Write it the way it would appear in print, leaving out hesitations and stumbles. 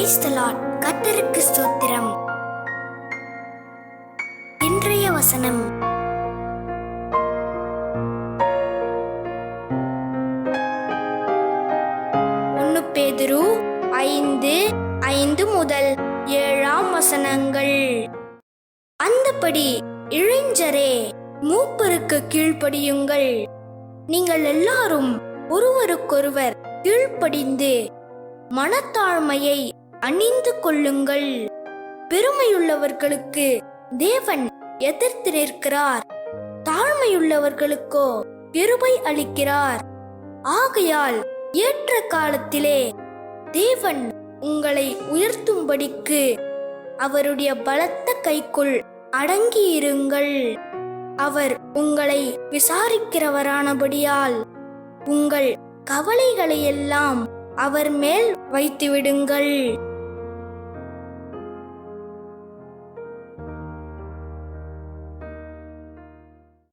Praise the Lord. கர்த்தருக்கு ஸ்தோத்திரம். இன்றைய வசனம், பேதுரு 5:5-7 அந்தபடி இளைஞரே, மூப்பருக்கு கீழ்ப்படியுங்கள். நீங்கள் எல்லாரும் ஒருவருக்கொருவர் கீழ்ப்படிந்து மனத்தாழ்மையை அணிந்து கொள்ளுங்கள். பெருமையுள்ளவர்களுக்கு தேவன் எதிர்த்து நிற்கிறார், தாழ்மையுள்ளவர்களுக்கோ கிருபை அளிக்கிறார். ஆகையால் ஏற்ற காலத்திலே தேவன் உங்களை உயர்த்தும்படிக்கு அவருடைய பலத்த கைக்குள் அடங்கியிருங்கள். அவர் உங்களை விசாரிக்கிறவரானபடியால் உங்கள் கவலைகளையெல்லாம் அவர் மேல் வைத்துவிடுங்கள்.